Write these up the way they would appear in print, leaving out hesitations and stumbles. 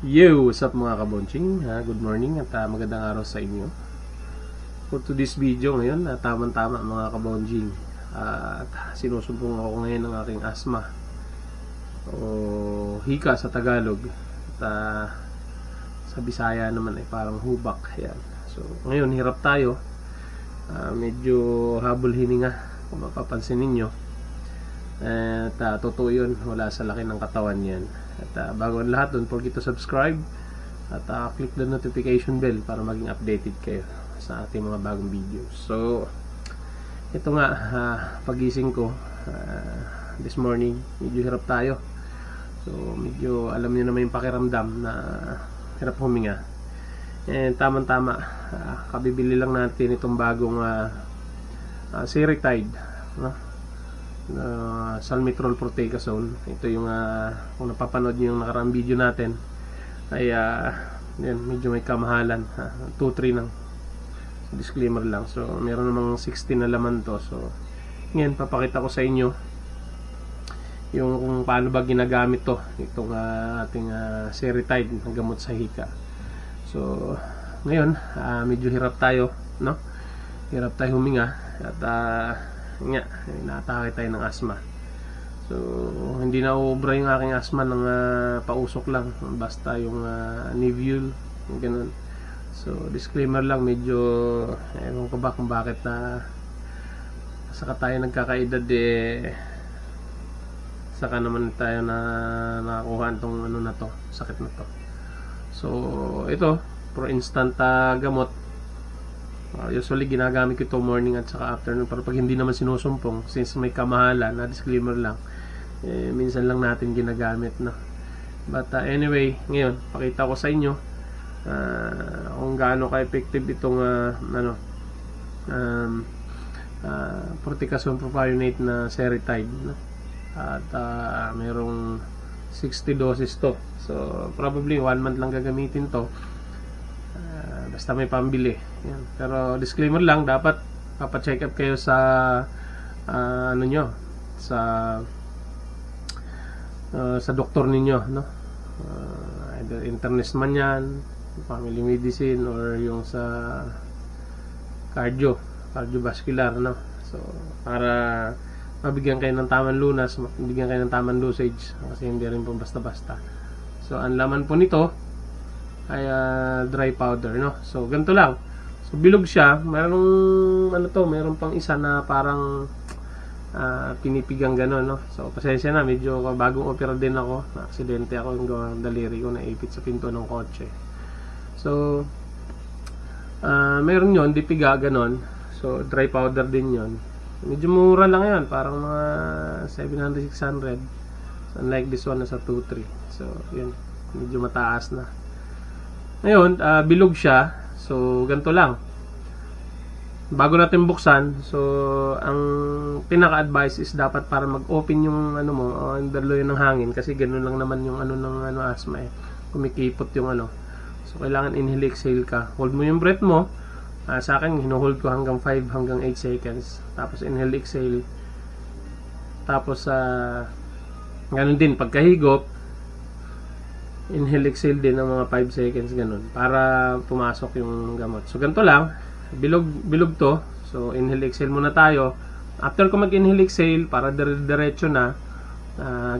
Yo, what's up mga kabonching? Good morning at magandang araw sa inyo. For today's video ngayon, tamang-tama mga kabonching. At sinusumpong ako ngayon ng aking asthma o hika sa Tagalog. At sa Bisaya naman ay parang hubak. Yan. So ngayon hirap tayo. Medyo habol hininga kung mapapansin ninyo. At totoo yun, wala sa laki ng katawan yan. At bago ang lahat, don't forget to subscribe at click the notification bell para maging updated kayo sa ating mga bagong videos. So ito nga, pagising ko this morning, medyo hirap tayo. So medyo alam niyo naman yung pakiramdam na hirap huminga. And tamang-tama, kabibili lang natin itong bagong Seretide, no? Salmeterol Prothecazole. Ito yung kung napapanood nyo yung nakaraang video natin ay yan, medyo may kamahalan, 2-3 lang. So, disclaimer lang. So meron namang 16 na laman to. So ngayon papakita ko sa inyo yung kung paano ba ginagamit to, itong ating Seretide na gamot sa hika. So ngayon medyo hirap tayo, no? Hirap tayo huminga at nga, naatake tayo ng asthma. So hindi na ubra yung aking asthma ng pausok lang, basta yung Nivul, yung ganun. So disclaimer lang, medyo ewan ko ba kung bakit saka tayo nagkakaedad saka naman tayo na nakakuha tong ano na to, sakit na to. So ito, for instant gamot. Usually ginagamit ko ito morning at saka afternoon para pag hindi naman sinusumpong, since may kamahalan, disclaimer lang, minsan lang natin ginagamit na. But anyway, ngayon pakita ko sa inyo kung gaano ka-effective itong Prothecazole propionate na Seretide, no? At merong 60 doses to. So probably 1 month lang gagamitin to. Basta may pambili. Yan. Pero disclaimer lang, dapat papacheck up kayo sa ano nyo, sa doktor ninyo, no? Either internist man yan, family medicine, or yung sa cardiovascular, no? So para mabigyan kayo ng tamang lunas, mabigyan kayo ng tamang dosage, kasi hindi rin po basta-basta. So ang laman po nito ay dry powder, no? So ganito lang. So bilog siya, mayroong mayroon pang isa na parang pinipigang gano'n, no? So pasensya na, medyo bagong opera din ako, na aksidente ako, yung daliri ko na ipit sa pinto ng kotse. So mayroon yon, dipiga gano'n. So dry powder din yon. Medyo mura lang yan, parang mga 700-600. So, unlike this one, nasa 2-3. So yun, medyo mataas na. Ngayon, bilog siya. So ganito lang, bago natin buksan, so ang pinaka-advice is dapat para mag-open yung ano mo, underlo yun ng hangin, kasi ganoon lang naman yung ng asthma kumikipot yung so kailangan inhale exhale ka, hold mo yung breath mo. Sa akin hinuhold ko hanggang 5 hanggang 8 seconds, tapos inhale exhale, tapos ganoon din pagkahigop, inhale exhale din ng mga 5 seconds, ganun, para pumasok yung gamot. So ganito lang, bilog to. So inhale exhale muna tayo. After ko mag inhale exhale, para diretso na,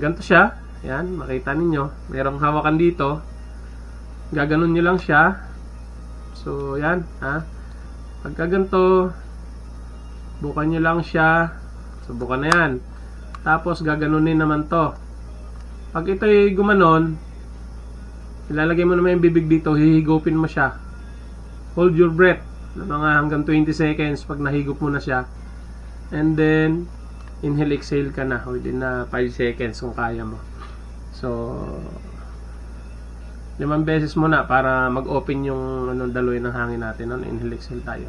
ganito siya. Yan, makita ninyo, merong hawakan dito, gaganon nyo lang siya. So yan, pagka ganito, bukan nyo lang siya. So bukan na yan, tapos gaganunin naman to. Pag ito'y gumanon, ilalagay mo naman yung bibig dito, hihigupin mo siya. Hold your breath na mga hanggang 20 seconds pag nahigop mo na siya. And then, inhale, exhale ka na within 5 seconds kung kaya mo. So, 5 beses mo na para mag-open yung daloy ng hangin natin. Inhale, exhale tayo.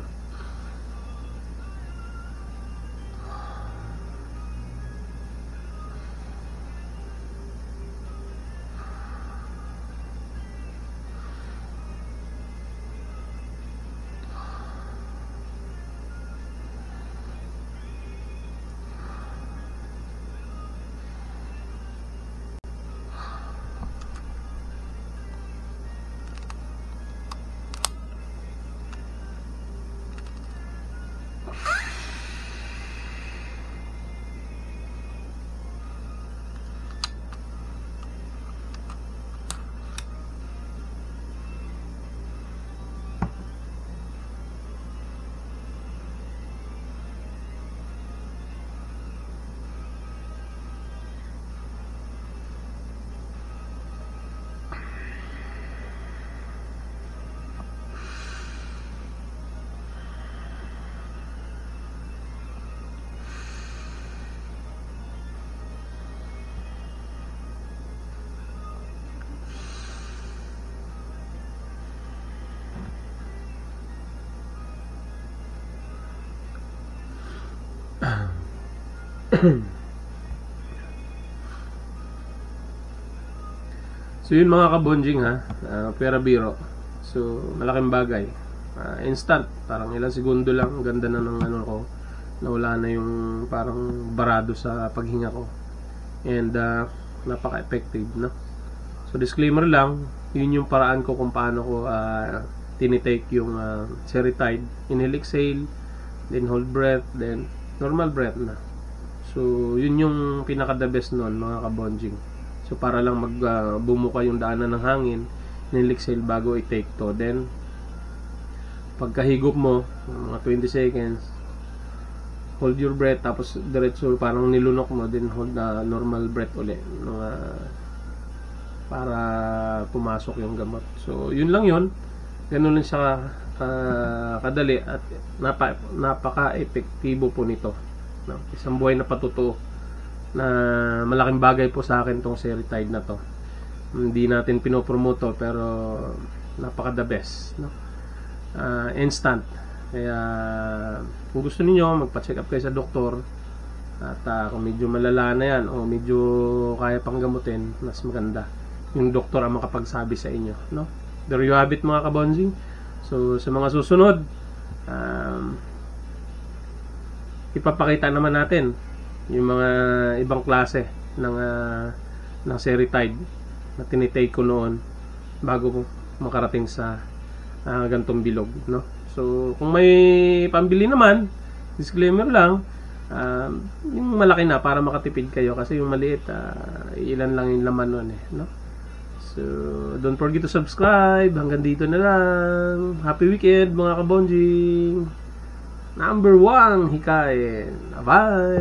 So yun mga kabonjing ha, pera biro. So malaking bagay. Instant, parang ilang segundo lang, ganda na ng ano ko. Nawala na yung parang barado sa paghinga ko. And napaka-effective, no? So disclaimer lang, yun yung paraan ko kung paano ko tinitake yung Seretide. Inhale, exhale, then hold breath, then normal breath na. So yun yung pinaka the best nun mga kabonjing. So para lang bumuka yung daanan ng hangin, inhale, exhale bago i-take to. Then pagkahigop mo, mga 20 seconds, hold your breath, tapos diretso parang nilunok mo, then hold na normal breath ulit, para pumasok yung gamot. So yun lang yun, ganun lang siya kadali at napaka-epektibo po nito, no? Isang buhay na patutuo na malaking bagay po sa akin tong Seretide na to. Hindi natin pinopromote to, pero napaka the best, no? Instant. Kaya kung gusto niyo magpa-check up kayo sa doktor, at kung medyo malala na yan o medyo kaya pang gamutin, mas maganda yung doktor ang makapagsabi sa inyo, no? There you have it mga kabonjing. So sa mga susunod, ipapakita naman natin yung mga ibang klase ng Seretide na tinitake ko noon bago makarating sa gantong bilog, no? So kung may pambili naman, disclaimer lang, yung malaki na para makatipid kayo, kasi yung maliit ilan lang yung laman nun no? So don't forget to subscribe. Hanggang dito na lang. Happy weekend mga kabonjing. Number 1 hikayen. Bye.